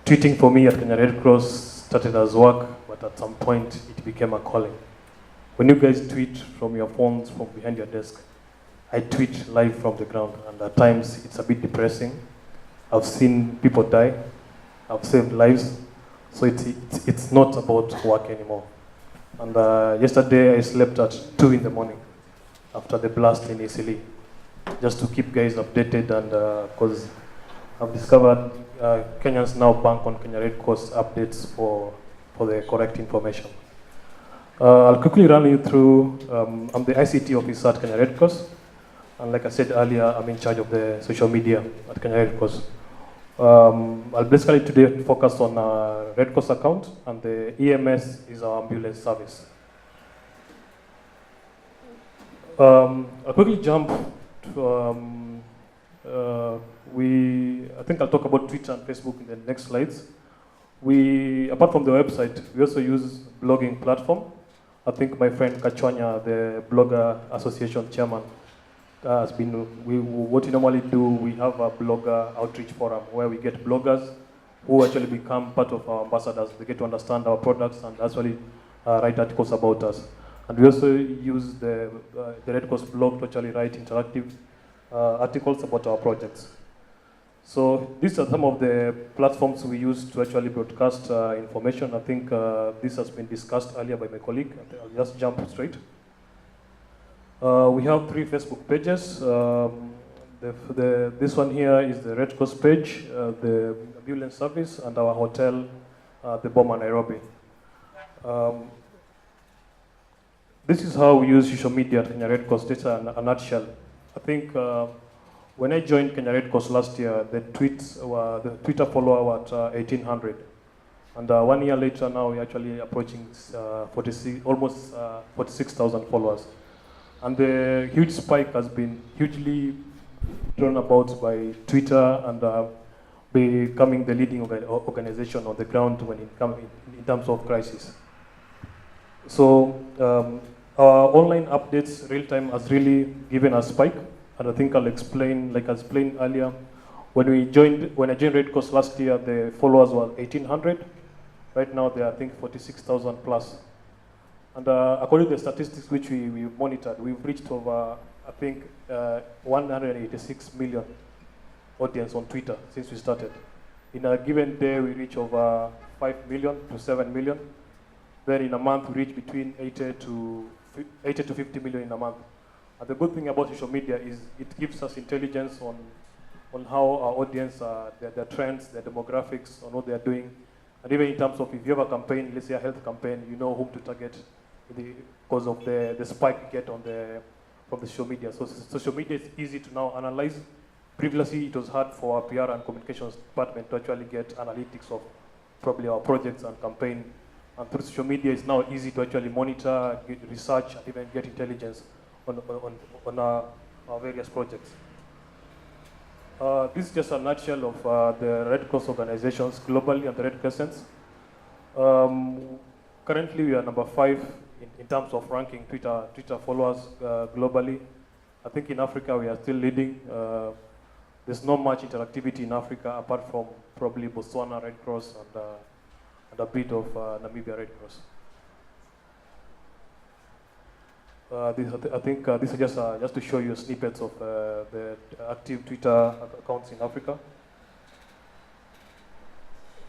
tweeting for me at Kenya Red Cross started as work, but at some point it became a calling. When you guys tweet from your phones, from behind your desk, I tweet live from the ground, and at times it's a bit depressing. I've seen people die, I've saved lives, so it's not about work anymore. And yesterday I slept at 2 in the morning after the blast in Isili, just to keep guys updated, and because I've discovered Kenyans now bank on Kenya Red Cross updates for the correct information. I'll quickly run you through, I'm the ICT officer at Kenya Red Cross, and like I said earlier, I'm in charge of the social media at Kenya Red Cross. I'll basically today focus on our Red Cross account, and the EMS is our ambulance service. I'll quickly jump to, I think I'll talk about Twitter and Facebook in the next slides. Apart from the website, we also use blogging platform. I think my friend Kachwanya, the Blogger Association chairman, has been, what we normally do, we have a blogger outreach forum where we get bloggers who actually become part of our ambassadors. They get to understand our products and actually write articles about us. And we also use the Red Cross blog to actually write interactive articles about our projects. So these are some of the platforms we use to actually broadcast information. I think this has been discussed earlier by my colleague. I'll just jump straight. We have 3 Facebook pages. This one here is the Red Cross page, the ambulance service, and our hotel, the Boma Nairobi. This is how we use social media at Kenya Red Cross. This is a nutshell. I think when I joined Kenya Red Cross last year, the Twitter follower were at 1,800. And 1 year later now, we're actually approaching almost 46,000 followers. And the huge spike has been hugely drawn about by Twitter and becoming the leading organization on the ground when it comes in terms of crisis. So our online updates real time has really given a spike, and I think I'll explain, like I explained earlier, when I joined Red Cross last year, the followers were 1,800. Right now they are, I think, 46,000 plus. And according to the statistics which we monitored, we've reached over, I think, 186 million audience on Twitter since we started. In a given day, we reach over 5 million to 7 million. Then in a month, we reach between 80 to 50 million in a month. And the good thing about social media is it gives us intelligence on how our audience, their trends, their demographics, on what they are doing. And even in terms of if you have a campaign, let's say a health campaign, you know whom to target because of the spike you get from the social media. So social media is easy to now analyze. Previously, it was hard for our PR and communications department to actually get analytics of probably our projects and campaign. And through social media, it's now easy to actually monitor, get research, and even get intelligence on our various projects. This is just a nutshell of the Red Cross organizations globally and the Red Crescents. Currently, we are number 5 in terms of ranking Twitter followers globally. I think in Africa, we are still leading. There's not much interactivity in Africa apart from probably Botswana Red Cross and a bit of Namibia Red Cross. I think this is just to show you snippets of the active Twitter accounts in Africa.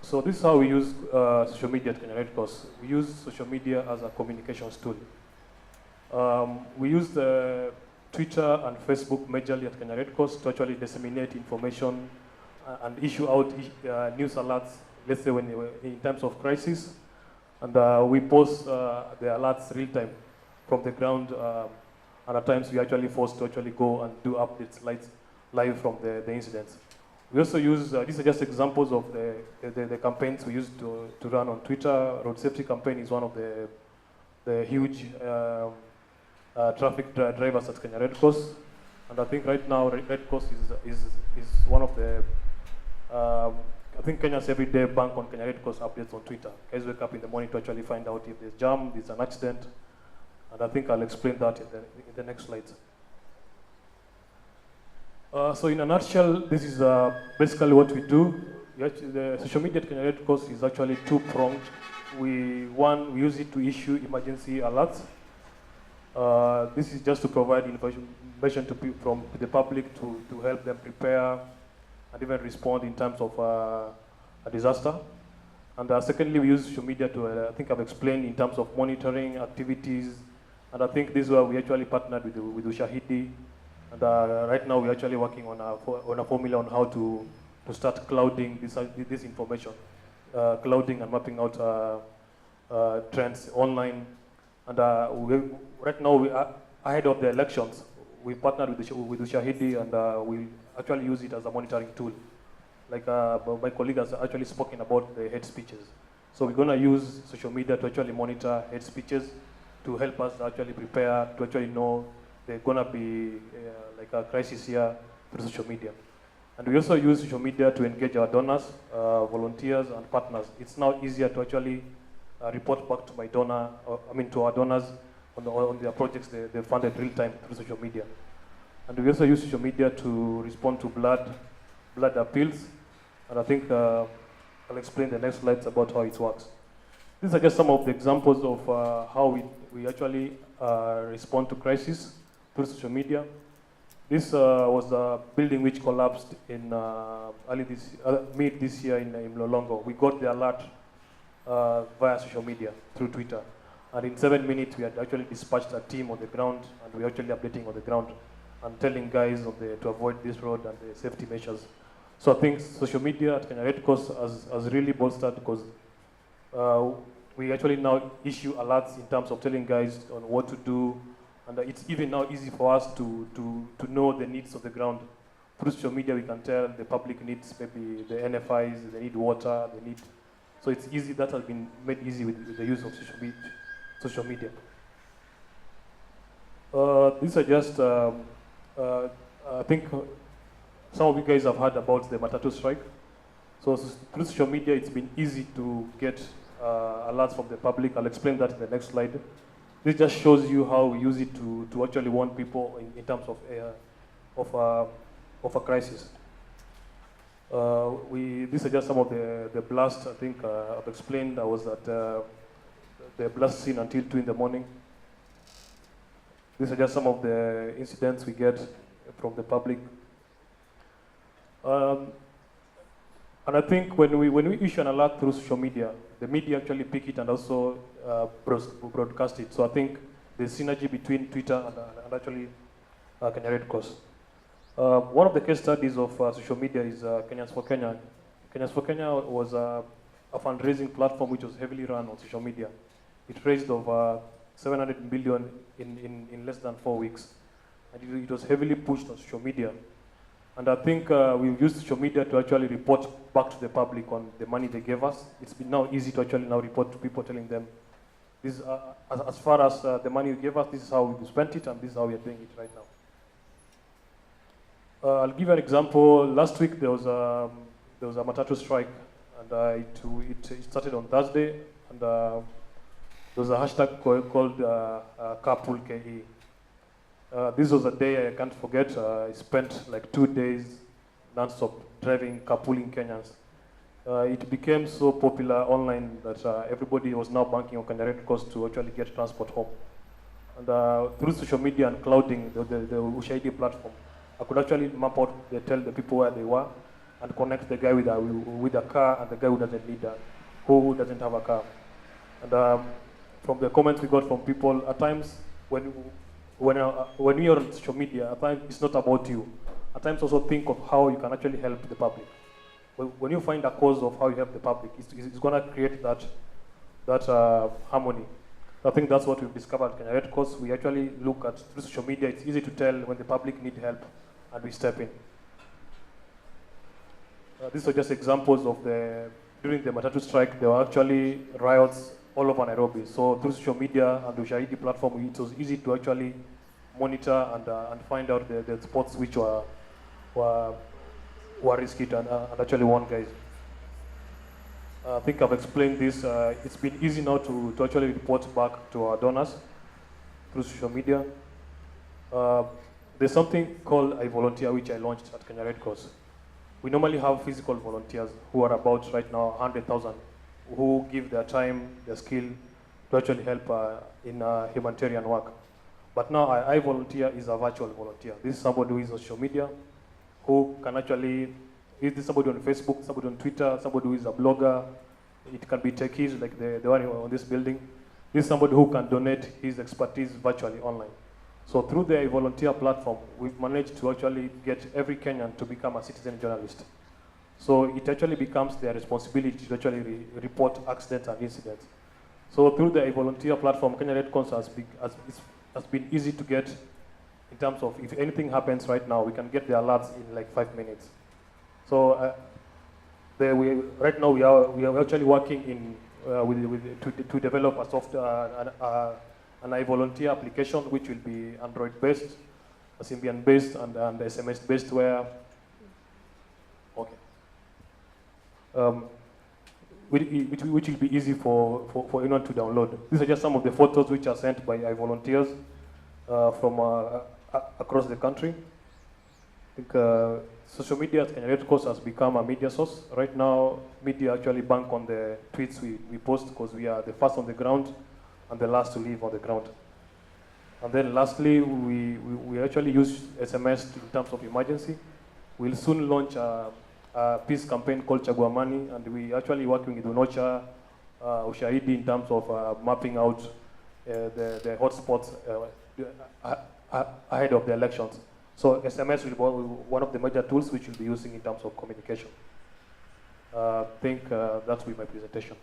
So this is how we use social media at Kenya Red Cross. We use social media as a communications tool. We use the Twitter and Facebook majorly at Kenya Red Cross to actually disseminate information and issue out news alerts, let's say in times of crisis. And we post the alerts real time from the ground, and at times we actually forced to actually go and do updates live from the incidents. We also use, these are just examples of the campaigns we use to run on Twitter. Road safety campaign is one of the huge traffic drivers at Kenya Red Cross. And I think right now Red Cross is one of the, I think Kenyans every day bank on Kenya Red Cross updates on Twitter. Guys wake up in the morning to actually find out if there's jam, there's an accident. And I think I'll explain that in the next slides. So in a nutshell, this is basically what we do. The social media at Kenya Red Cross is actually two-pronged. We use it to issue emergency alerts. This is just to provide information from the public to help them prepare and even respond in terms of a disaster. And secondly, we use social media to, I think I've explained in terms of monitoring activities. And I think this is where we actually partnered with Ushahidi. And right now we're actually working on a formula on how to start clouding this information, clouding and mapping out trends online. And right now, ahead of the elections, we partnered with Ushahidi, and we actually use it as a monitoring tool. Like my colleague has actually spoken about the hate speeches. So we're going to use social media to actually monitor hate speeches to help us actually prepare, to actually know there's going to be like a crisis here through social media. And we also use social media to engage our donors, volunteers, and partners. It's now easier to actually report back to my donor, to our donors on their projects they funded real time through social media. And we also use social media to respond to blood appeals. And I think I'll explain the next slides about how it works. These are just some of the examples of how we actually respond to crisis through social media. This was a building which collapsed in mid this year in Mlolongo. We got the alert via social media through Twitter. And in 7 minutes, we had actually dispatched a team on the ground, and we were actually updating on the ground and telling guys to avoid this road and the safety measures. So I think social media at Kenya Red Cross has really bolstered, because we actually now issue alerts in terms of telling guys on what to do. And it's even now easy for us to know the needs of the ground. Through social media, we can tell the public needs, maybe the NFIs, they need water, they need. So it's easy, that has been made easy with the use of social media. These are just, I think some of you guys have heard about the Matatu strike. So through social media, it's been easy to get alerts from the public. I'll explain that in the next slide. This just shows you how we use it to actually warn people in terms of a crisis. These are just some of the blasts. I think I've explained. I was at the blast scene until 2 in the morning. These are just some of the incidents we get from the public. And I think when we issue an alert through social media, the media actually pick it and also broadcast it. So I think there's synergy between Twitter and actually Kenya Red Cross. One of the case studies of social media is Kenyans for Kenya. Kenyans for Kenya was a fundraising platform which was heavily run on social media. It raised over 700 million in less than 4 weeks. And it was heavily pushed on social media. And I think we've used social media to actually report back to the public on the money they gave us. It's been now easy to actually now report to people, telling them, this, as far as the money you gave us, this is how we spent it, and this is how we are doing it right now. I'll give you an example. Last week there was a Matatu strike, and it started on Thursday, and there was a hashtag called Carpool KE. This was a day I can't forget. I spent like 2 days non-stop driving, carpooling Kenyans. It became so popular online that everybody was now banking on Kenya Red Cross to actually get transport home. And through social media and clouding, the Ushahidi platform, I could actually map out, tell the people where they were, and connect the guy with a car and the guy who doesn't have a car. And from the comments we got from people, at times when you're on social media, at times it's not about you. At times also think of how you can actually help the public. When you find a cause of how you help the public, it's going to create that harmony. I think that's what we've discovered at Kenya Red Cross. We actually look at, through social media, it's easy to tell when the public need help, and we step in. These are just examples of during the Matatu strike, there were actually riots all over Nairobi. So through social media and the Ushahidi platform, it was easy to actually monitor and find out the spots which were risky and actually warn guys. I think I've explained this. It's been easy now to actually report back to our donors through social media. There's something called I Volunteer, which I launched at Kenya Red Cross. We normally have physical volunteers who are about right now 100,000, who give their time, their skill to actually help in humanitarian work. But now I volunteer is a virtual volunteer. This is somebody who is on social media, who can actually, is this somebody on Facebook, somebody on Twitter, somebody who is a blogger. It can be techies like the one on this building. This is somebody who can donate his expertise virtually online. So through the volunteer platform, we've managed to actually get every Kenyan to become a citizen journalist. So it actually becomes their responsibility to actually report accidents and incidents. So through the volunteer platform, Kenya Red Cross has been easy to get in terms of if anything happens right now, we can get the alerts in like 5 minutes. So right now we are actually working in to develop a software, an iVolunteer application which will be Android-based, Symbian-based, and SMS-based, where which will be easy for anyone to download. These are just some of the photos which are sent by volunteers from across the country. I think social media at Kenya Red Cross has become a media source. Right now, media actually bank on the tweets we post because we are the first on the ground and the last to leave on the ground. And then lastly, we actually use SMS in terms of emergency. We'll soon launch a peace campaign called Chaguamani, and we actually working with UNOCHA, Ushahidi in terms of mapping out the hotspots ahead of the elections. So SMS will be one of the major tools which we'll be using in terms of communication. I think that will be my presentation.